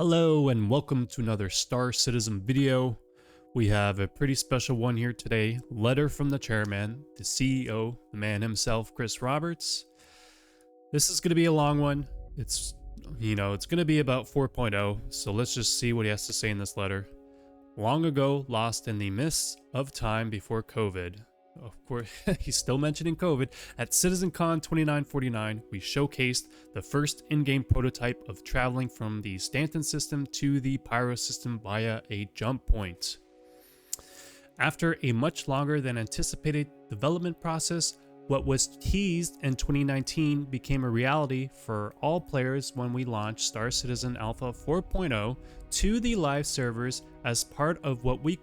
Hello and welcome to another Star Citizen video. We have a pretty special one here today. Letter from the chairman, the CEO, the man himself, Chris Roberts. This is going to be a long one. It's going to be about 4.0, so let's just see what he has to say in this letter. Long ago, lost in the mists of time before COVID. Of course, he's still mentioning COVID. At CitizenCon 2949, we showcased the first in-game prototype of traveling from the Stanton system to the Pyro system via a jump point. After a much longer than anticipated development process, what was teased in 2019 became a reality for all players when we launched Star Citizen Alpha 4.0 to the live servers as part of what we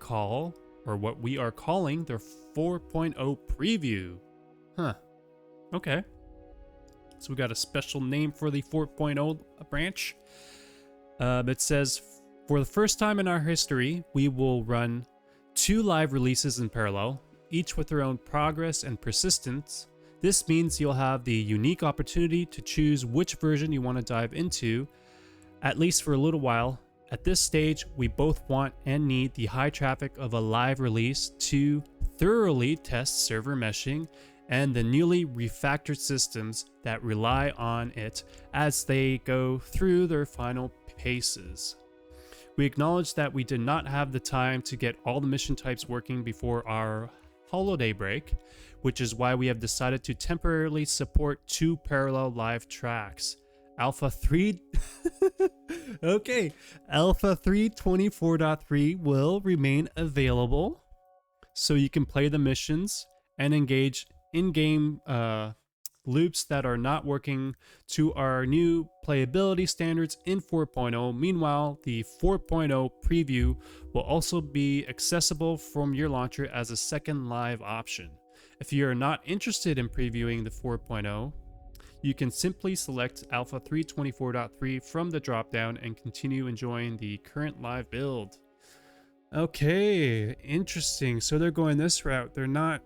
are calling the 4.0 preview. Okay. So we got a special name for the 4.0 branch. It says, for the first time in our history, we will run 2 live releases in parallel, each with their own progress and persistence. This means you'll have the unique opportunity to choose which version you want to dive into, at least for a little while. At this stage, we both want and need the high traffic of a live release to thoroughly test server meshing and the newly refactored systems that rely on it as they go through their final paces. We acknowledge that we did not have the time to get all the mission types working before our holiday break, which is why we have decided to temporarily support 2 parallel live tracks. Alpha 3 okay, Alpha 3.24.3 will remain available so you can play the missions and engage in-game loops that are not working to our new playability standards in 4.0. Meanwhile, the 4.0 preview will also be accessible from your launcher as a second live option. If you are not interested in previewing the 4.0, you can simply select Alpha 3.24.3 from the dropdown and continue enjoying the current live build. Okay, interesting. So they're going this route. They're not...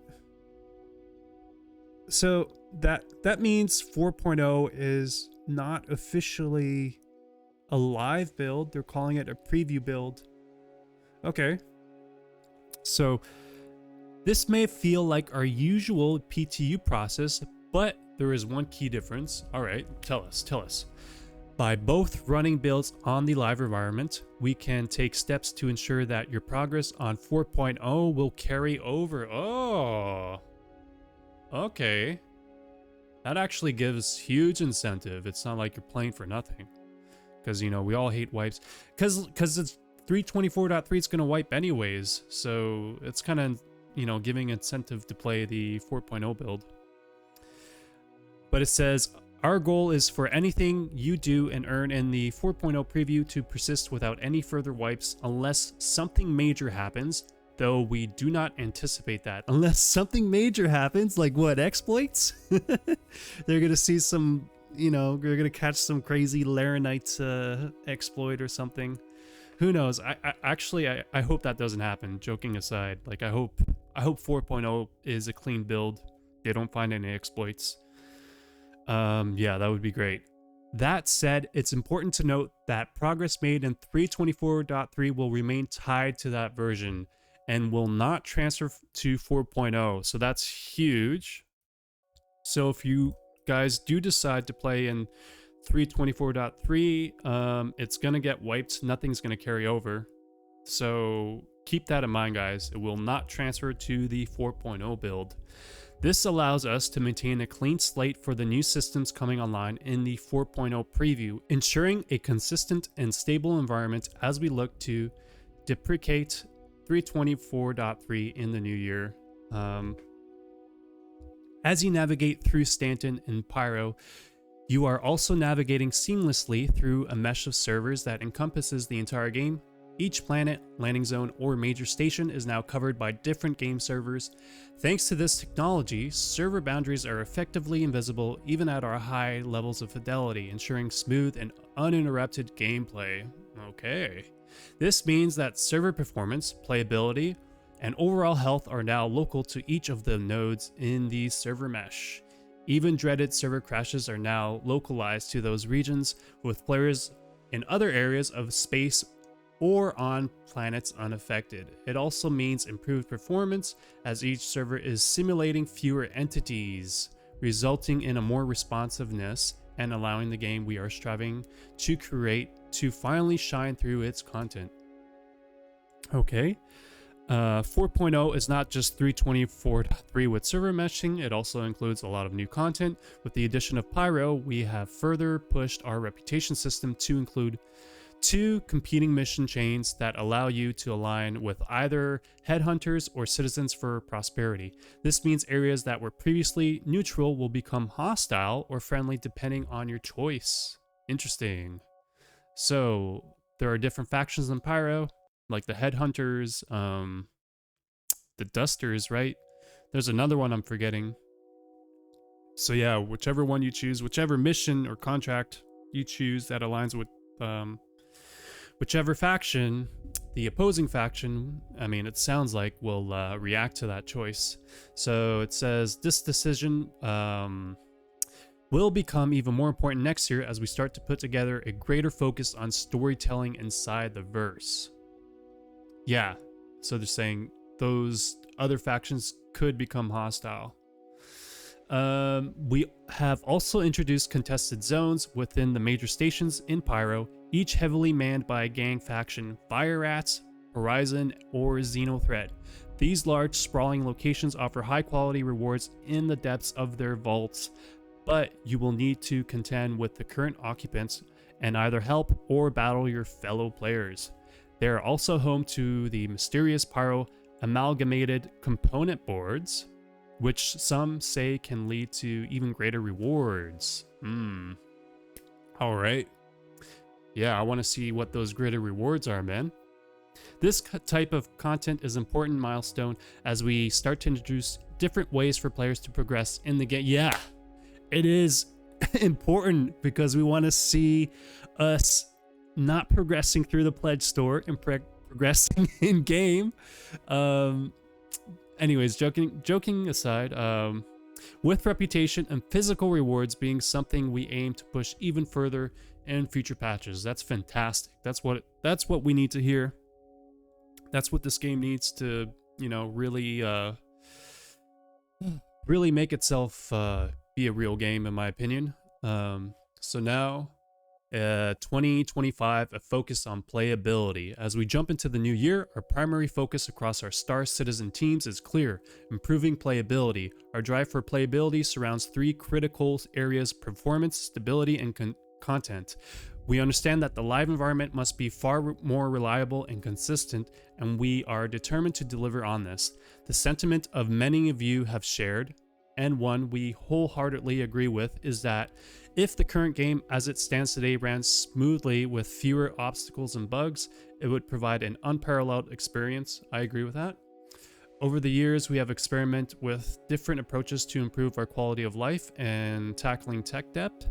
So that means 4.0 is not officially a live build. They're calling it a preview build. Okay. So this may feel like our usual PTU process, but there is one key difference. All right, tell us. By both running builds on the live environment, we can take steps to ensure that your progress on 4.0 will carry over. Oh, okay. That actually gives huge incentive. It's not like you're playing for nothing. Because, we all hate wipes. Because it's 3.24.3 is going to wipe anyways. So it's kind of, giving incentive to play the 4.0 build. But it says, our goal is for anything you do and earn in the 4.0 preview to persist without any further wipes unless something major happens, though we do not anticipate that. Unless something major happens, like what, exploits? They're going to see some, they're going to catch some crazy Laranite exploit or something. Who knows? I hope that doesn't happen, joking aside. Like, I hope 4.0 is a clean build. They don't find any exploits. Yeah, that would be great. That said, it's important to note that progress made in 3.24.3 will remain tied to that version and will not transfer to 4.0. So that's huge. So if you guys do decide to play in 3.24.3, it's going to get wiped. Nothing's going to carry over. So keep that in mind, guys. It will not transfer to the 4.0 build. This allows us to maintain a clean slate for the new systems coming online in the 4.0 preview, ensuring a consistent and stable environment as we look to deprecate 3.24.3 in the new year. As you navigate through Stanton and Pyro, you are also navigating seamlessly through a mesh of servers that encompasses the entire game. Each planet, landing zone, or major station is now covered by different game servers. Thanks to this technology, server boundaries are effectively invisible even at our high levels of fidelity, ensuring smooth and uninterrupted gameplay. Okay. This means that server performance, playability, and overall health are now local to each of the nodes in the server mesh. Even dreaded server crashes are now localized to those regions, with players in other areas of space or on planets unaffected. It also means improved performance as each server is simulating fewer entities, resulting in a more responsiveness and allowing the game we are striving to create to finally shine through its content. Okay. 4.0 is not just 324.3 with server meshing, it also includes a lot of new content. With the addition of Pyro, we have further pushed our reputation system to include 2 competing mission chains that allow you to align with either headhunters or citizens for prosperity. This means areas that were previously neutral will become hostile or friendly depending on your choice. Interesting. So there are different factions in Pyro, like the headhunters, the dusters, right? There's another one I'm forgetting. So yeah, whichever one you choose, whichever mission or contract you choose that aligns with whichever faction, the opposing faction, I mean, it sounds like will react to that choice. So it says this decision will become even more important next year as we start to put together a greater focus on storytelling inside the verse. Yeah, so they're saying those other factions could become hostile. We have also introduced contested zones within the major stations in Pyro, each heavily manned by a gang faction, Fire Rats, Horizon, or Xenothreat. These large, sprawling locations offer high-quality rewards in the depths of their vaults, but you will need to contend with the current occupants and either help or battle your fellow players. They are also home to the mysterious Pyro amalgamated component boards, which some say can lead to even greater rewards. All right. Yeah, I want to see what those greater rewards are, man. This type of content is an important milestone as we start to introduce different ways for players to progress in the game. Yeah, it is important because we want to see us not progressing through the pledge store and progressing in game. Anyways, joking aside, with reputation and physical rewards being something we aim to push even further in future patches. That's fantastic. That's what we need to hear. That's what this game needs to, really make itself be a real game, in my opinion. So now 2025, a focus on playability. As we jump into the new year, our primary focus across our Star Citizen teams is clear: improving playability. Our drive for playability surrounds 3 critical areas: performance, stability, and content. We understand that the live environment must be far more reliable and consistent, and we are determined to deliver on this. The sentiment of many of you have shared, and one we wholeheartedly agree with, is that if the current game as it stands today ran smoothly with fewer obstacles and bugs, it would provide an unparalleled experience. I agree with that. Over the years, we have experimented with different approaches to improve our quality of life and tackling tech debt.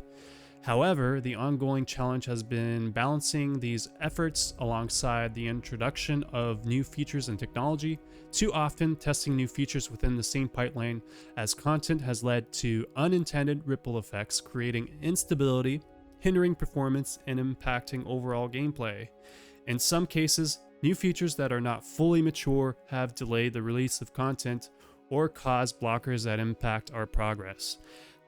However, the ongoing challenge has been balancing these efforts alongside the introduction of new features and technology. Too often, testing new features within the same pipeline as content has led to unintended ripple effects, creating instability, hindering performance, and impacting overall gameplay. In some cases, new features that are not fully mature have delayed the release of content or caused blockers that impact our progress.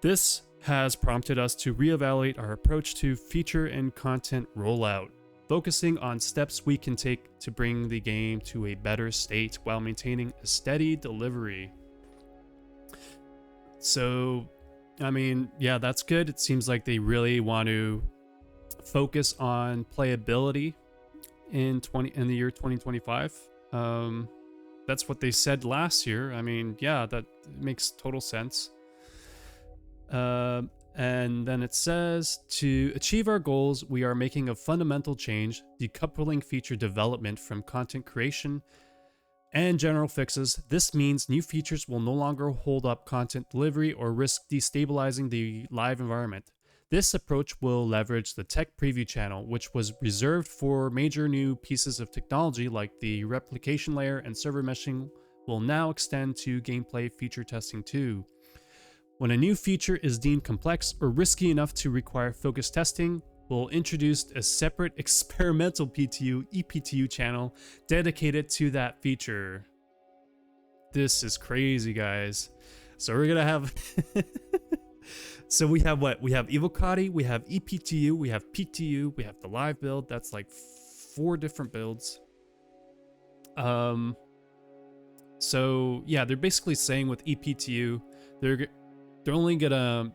This has prompted us to reevaluate our approach to feature and content rollout, focusing on steps we can take to bring the game to a better state while maintaining a steady delivery. So, I mean, yeah, that's good. It seems like they really want to focus on playability in the year 2025. That's what they said last year. I mean, yeah, that makes total sense. And then it says, to achieve our goals, we are making a fundamental change, decoupling feature development from content creation and general fixes. This means new features will no longer hold up content delivery or risk destabilizing the live environment. This approach will leverage the tech preview channel, which was reserved for major new pieces of technology like the replication layer and server meshing, will now extend to gameplay feature testing too. When a new feature is deemed complex or risky enough to require focused testing, will introduce a separate experimental PTU ePTU channel dedicated to that feature. This is crazy, guys. So we're gonna have so we have what? We have Evocati, we have ePTU, we have PTU, we have the live build. That's like 4 different builds. So yeah, they're basically saying with ePTU, they're only gonna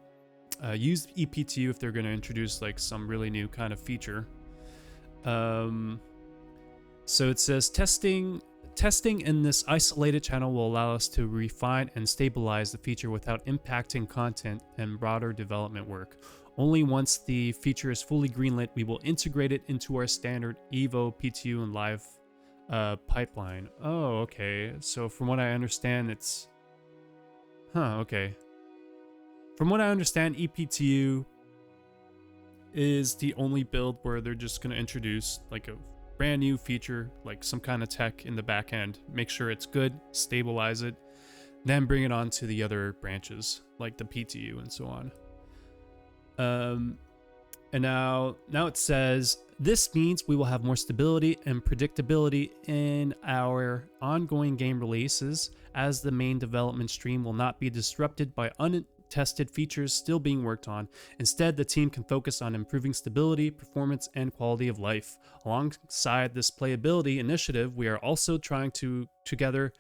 use ePTU if they're gonna introduce like some really new kind of feature. So it says testing in this isolated channel will allow us to refine and stabilize the feature without impacting content and broader development work. Only once the feature is fully greenlit, we will integrate it into our standard Evo, PTU, and live pipeline. Oh, okay. So from what I understand, it's... okay. From what I understand, ePTU is the only build where they're just going to introduce like a brand new feature, like some kind of tech in the back end, make sure it's good, stabilize it, then bring it on to the other branches like the PTU and so on. And now it says this means we will have more stability and predictability in our ongoing game releases, as the main development stream will not be disrupted by untested features still being worked on. Instead, the team can focus on improving stability, performance, and quality of life. Alongside this playability initiative, we are also trying to together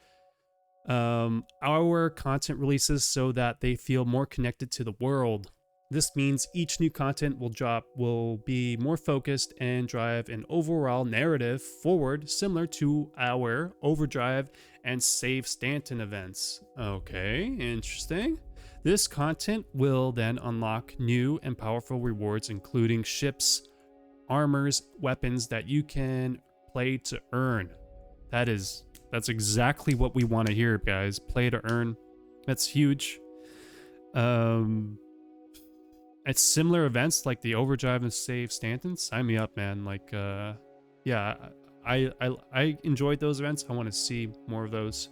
our content releases so that they feel more connected to the world. This means each new content will be more focused and drive an overall narrative forward, similar to our Overdrive and Save Stanton events. Okay, interesting. This content will then unlock new and powerful rewards, including ships, armors, weapons that you can play to earn. That's exactly what we want to hear, guys. Play to earn. That's huge. It's similar events like the Overdrive and Save Stanton. Sign me up, man. Like, yeah, I enjoyed those events. I want to see more of those.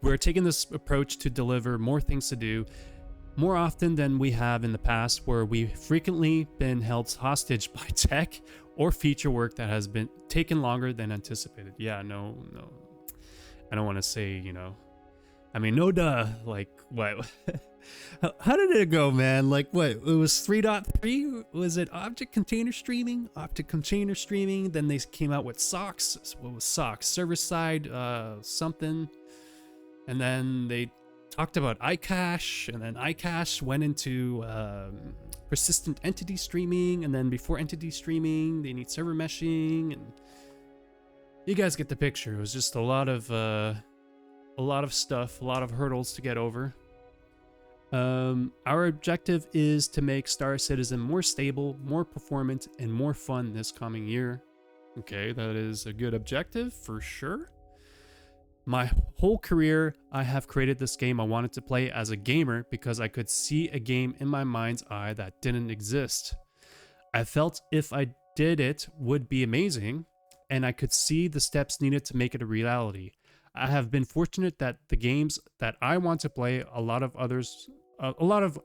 We're taking this approach to deliver more things to do more often than we have in the past, where we've frequently been held hostage by tech or feature work that has been taken longer than anticipated. Yeah, no. I don't want to say, you know, I mean, no duh, like, what? How did it go, man? Like, what? It was 3.3? Was it object container streaming? Object container streaming. Then they came out with socks. What was socks? Server side, something. And then they talked about iCache, and then iCache went into persistent entity streaming, and then before entity streaming, they need server meshing, and you guys get the picture. It was just a lot of stuff, a lot of hurdles to get over. Our objective is to make Star Citizen more stable, more performant, and more fun this coming year. Okay, that is a good objective for sure. My whole career, I have created this game I wanted to play as a gamer because I could see a game in my mind's eye that didn't exist. I felt if I did it would be amazing, and I could see the steps needed to make it a reality. I have been fortunate that the games that I want to play, a lot of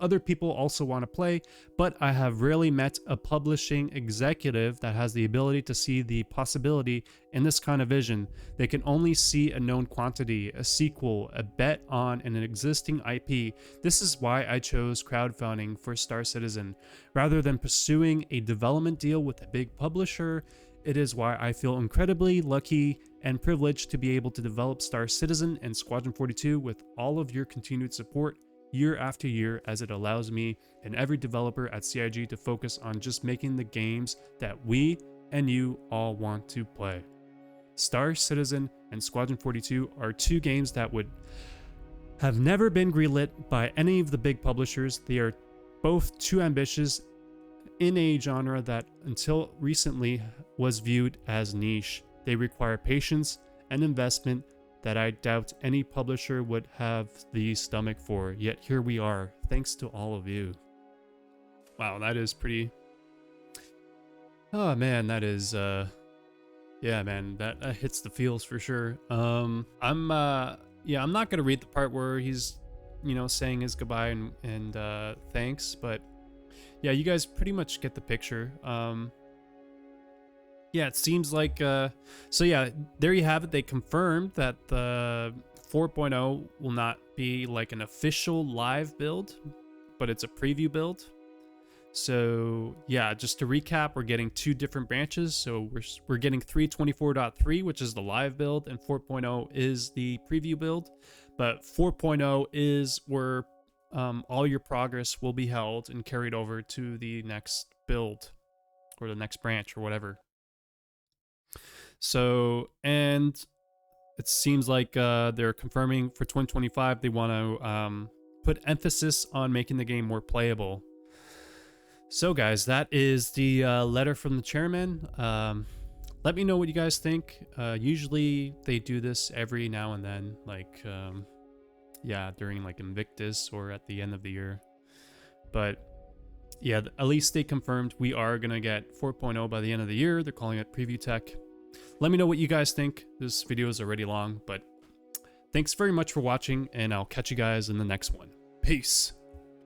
other people also want to play, but I have rarely met a publishing executive that has the ability to see the possibility in this kind of vision. They can only see a known quantity, a sequel, a bet on an existing IP. This is why I chose crowdfunding for Star Citizen. Rather than pursuing a development deal with a big publisher, it is why I feel incredibly lucky and privileged to be able to develop Star Citizen and Squadron 42 with all of your continued support year after year, as it allows me and every developer at CIG to focus on just making the games that we and you all want to play. Star Citizen and Squadron 42 are 2 games that would have never been greenlit by any of the big publishers. They are both too ambitious in a genre that until recently was viewed as niche. They require patience and investment that I doubt any publisher would have the stomach for, yet here we are, thanks to all of you. Wow, that is pretty... Oh man, that is, yeah man, that hits the feels for sure. I'm not gonna read the part where he's, you know, saying his goodbye and thanks, but yeah, you guys pretty much get the picture. Yeah, it seems like, so yeah, there you have it. They confirmed that the 4.0 will not be like an official live build, but it's a preview build. So yeah, just to recap, we're getting two different branches. So we're getting 3.24.3, which is the live build, and 4.0 is the preview build. But 4.0 is where all your progress will be held and carried over to the next build or the next branch or whatever. So, and it seems like they're confirming for 2025 they want to put emphasis on making the game more playable. So guys, that is the letter from the chairman. Let me know what you guys think. Usually they do this every now and then, like yeah, during like Invictus or at the end of the year. But yeah, at least they confirmed we are gonna get 4.0 by the end of the year. They're calling it preview tech. Let me know what you guys think. This video is already long, but thanks very much for watching, and I'll catch you guys in the next one. Peace.